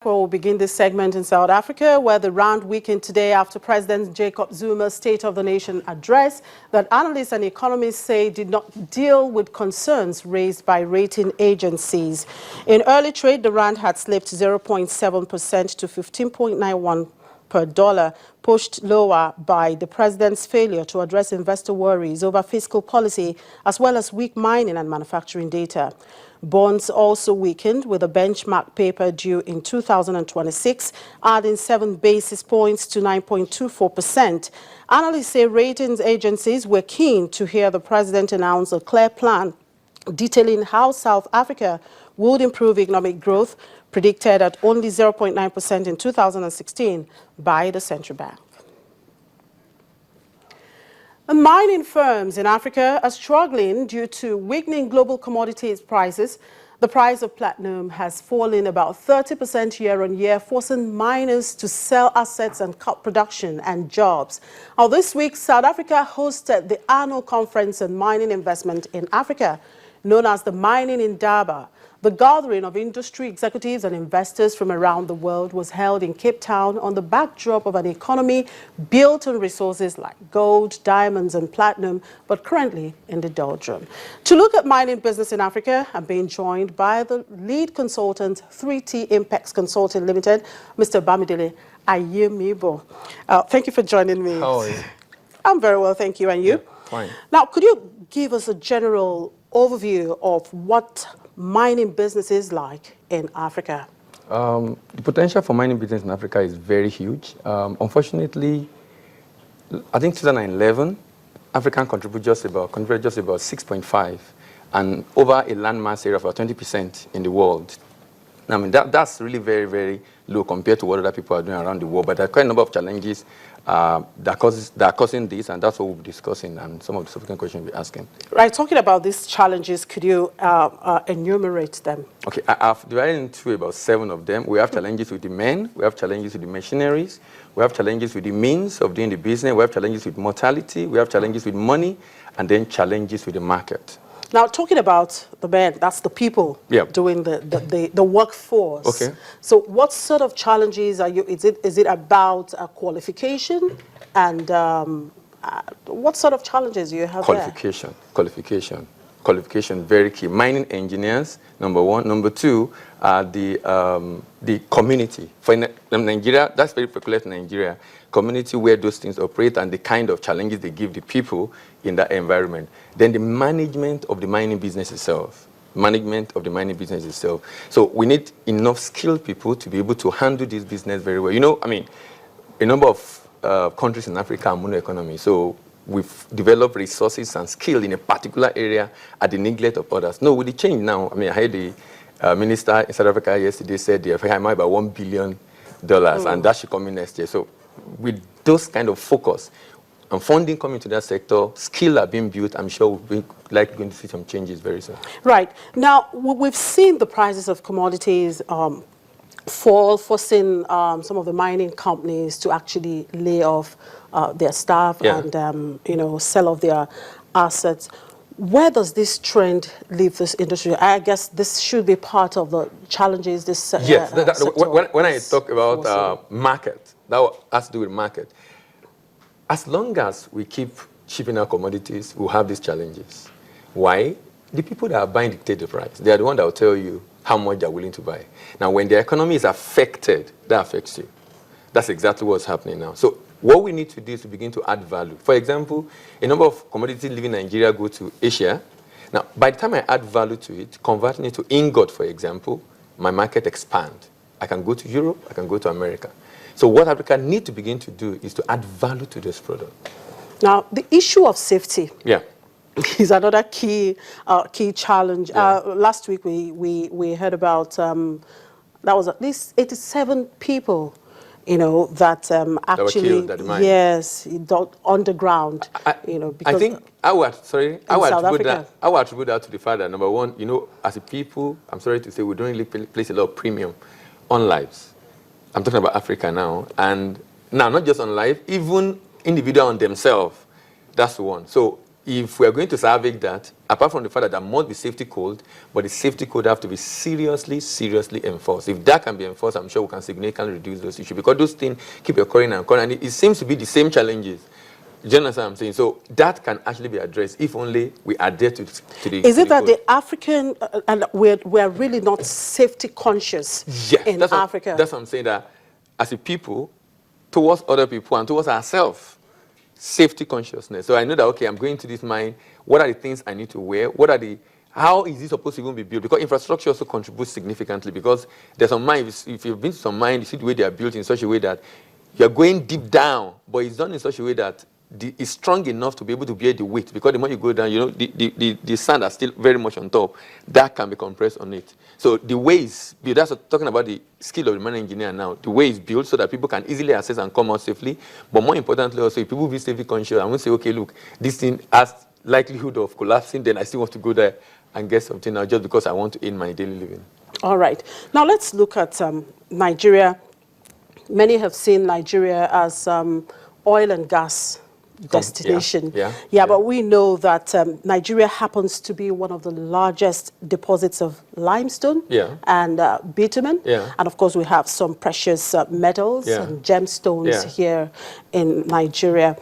We'll begin this segment in South Africa, where the rand weakened today after President Jacob Zuma's State of the Nation address that analysts and economists say did not deal with concerns raised by rating agencies. In early trade, the rand had slipped 0.7% to 15.91 per dollar, pushed lower by the president's failure to address investor worries over fiscal policy, as well as weak mining and manufacturing data. Bonds also weakened, with a benchmark paper due in 2026 adding 7 basis points to 9.24%. Analysts say ratings agencies were keen to hear the president announce a clear plan detailing how South Africa would improve economic growth, predicted at only 0.9% in 2016 by the central bank. Mining firms in Africa are struggling due to weakening global commodities prices. The price of platinum has fallen about 30% year-on-year, forcing miners to sell assets and cut production and jobs. Now, this week, South Africa hosted the annual conference on mining investment in Africa, known as the Mining Indaba. The gathering of industry executives and investors from around the world was held in Cape Town on the backdrop of an economy built on resources like gold, diamonds and platinum, but currently in the doldrum. To look at mining business in Africa, I'm being joined by the lead consultant, 3T Impex Consulting Limited, Mr. Bamidele Ayemibo. Thank you for joining me. How are you? I'm very well, thank you. And you? Yeah, fine. Now, could you give us a general overview of what mining business is like in Africa? The potential for mining business in Africa is very huge. Unfortunately, I think 2011, Africa contributed just about 6.5, and over a landmass area of about 20% in the world. I mean, that's really very, very low compared to what other people are doing around the world. But there are quite a number of challenges that are causing this, and that's what we'll be discussing and some of the subsequent questions we'll be asking. Right, talking about these challenges, could you enumerate them? Okay, I've divided into about 7 of them. We have challenges with the men, we have challenges with the machineries, we have challenges with the means of doing the business, we have challenges with mortality, we have challenges with money, and then challenges with the market. Now, talking about the men, that's the people doing the workforce. Okay. So what sort of challenges are you, is it about qualification, and what sort of challenges do you have Qualification, very key. Mining engineers, number 1. Number 2, the community. For Nigeria, that's very peculiar to Nigeria, community where those things operate and the kind of challenges they give the people in that environment. Then the management of the mining business itself. So we need enough skilled people to be able to handle this business very well. You know, I mean, a number of countries in Africa are mono economy. So we've developed resources and skill in a particular area at the neglect of others. No, with the change now, I mean, I heard the minister in South Africa yesterday said they have about $1 billion, and that should come in next year. So with those kind of focus and funding coming to that sector, skill are being built, I'm sure we'll be going to see some changes very soon. Right. Now, we've seen the prices of commodities fall, forcing some of the mining companies to actually lay off their staff and sell off their assets. Where does this trend leave this industry? I guess this should be part of the challenges this yes, when I talk about market, that has to do with market. As long as we keep shipping our commodities, we'll have these challenges. Why? The people that are buying dictate the price. They are the ones that will tell you how much they're willing to buy. Now, when the economy is affected, that affects you. That's exactly what's happening now. So what we need to do is to begin to add value. For example, a number of commodities leaving Nigeria go to Asia. Now, by the time I add value to it, converting it to ingot, for example, my market expands. I can go to Europe, I can go to America. So what Africa needs to begin to do is to add value to this product. Now, the issue of safety is another key challenge. Last week, we heard about, that was at least 87 people, that actually, underground, because I think I would attribute that to the fact that, number 1, as a people, I'm sorry to say, we don't really place a lot of premium on lives. I'm talking about Africa now, and now not just on life, even individual on themselves. That's the one. So if we are going to salvage that, apart from the fact that there must be safety code, but the safety code have to be seriously enforced. If that can be enforced, I'm sure we can significantly reduce those issues, because those things keep occurring and occurring, and it seems to be the same challenges. Do you understand what I'm saying? So that can actually be addressed if only we adhere to the Is it that code. the African, and we're really not safety conscious in Africa? That's what I'm saying, that as a people, towards other people and towards ourselves, safety consciousness. So I know that, okay, I'm going to this mine. What are the things I need to wear? How is it supposed to even be built? Because infrastructure also contributes significantly, because there's some mines, if you've been to some mine, you see the way they are built in such a way that you're going deep down, but it's done in such a way that it's strong enough to be able to bear the weight, because the more you go down, you know, the sand are still very much on top. That can be compressed on it. So the way it's built, that's talking about the skill of the mining engineer now, the way it's built so that people can easily access and come out safely. But more importantly also, if people be safety conscious and will say, okay, look, this thing has likelihood of collapsing, then I still want to go there and get something now just because I want to earn my daily living. All right. Now let's look at Nigeria. Many have seen Nigeria as oil and gas destination. Yeah, but we know that Nigeria happens to be one of the largest deposits of limestone and bitumen. And of course, we have some precious metals and gemstones here in Nigeria.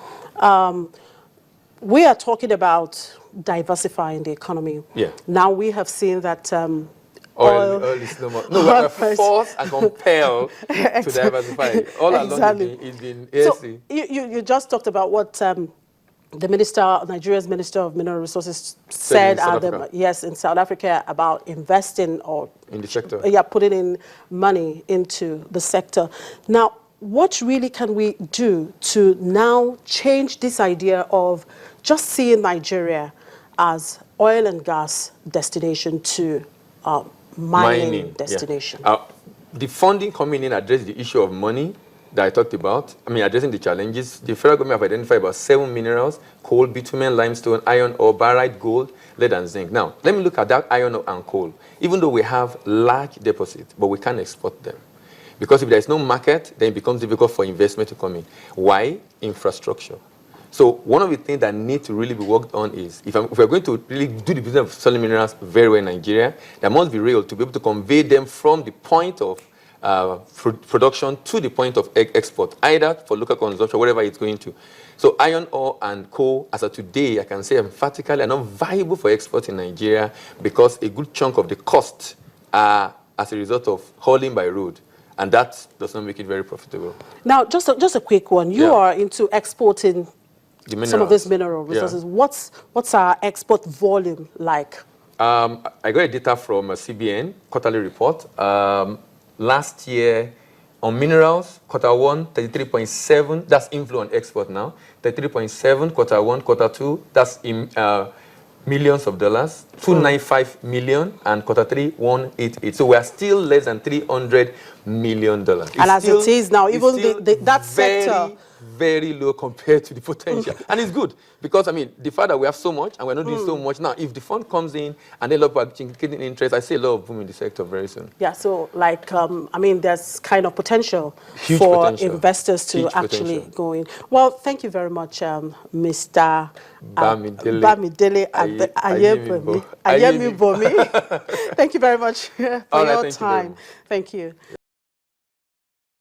We are talking about diversifying the economy. Now we have seen that oil is no more. No, we're forced and compelled to diversify. All along it's been so you just talked about what the Nigeria's Minister of Mineral Resources said in South Africa about investing or in the sector. Putting in money into the sector. Now, what really can we do to now change this idea of just seeing Nigeria as oil and gas destination to mining destination? The funding coming in addresses the issue of money that I talked about. I mean, addressing the challenges. The federal government have identified about 7 minerals: coal, bitumen, limestone, iron ore, barite, gold, lead, and zinc. Now, let me look at that iron ore and coal. Even though we have large deposits, but we can't export them. Because if there is no market, then it becomes difficult for investment to come in. Why? Infrastructure. So one of the things that need to really be worked on is, if we're going to really do the business of selling minerals very well in Nigeria, there must be rail to be able to convey them from the point of production to the point of export, either for local consumption, wherever it's going to. So iron ore and coal, as of today, I can say emphatically are not viable for export in Nigeria, because a good chunk of the cost are as a result of hauling by road. And that does not make it very profitable. Now, just a quick one. You are into exporting some of these mineral resources. What's our export volume like? I got a data from CBN, quarterly report. Last year, on minerals, Q1, 33.7, that's inflow on export now. 33.7, Q1, Q2, that's in millions of dollars. 295 million, and Q3, 188. So we are still less than $300 million. And as it is now, even that sector, very low compared to the potential. And it's good, because, I mean, the fact that we have so much and we're not doing so much now, if the fund comes in and then a lot of people are getting interest, I see a lot of boom in the sector very soon. Yeah, so like, I mean, there's kind of potential for investors to actually go in. Well, thank you very much, Mr. Bamidele Ayemibomi. Thank you very much for your time. Thank you.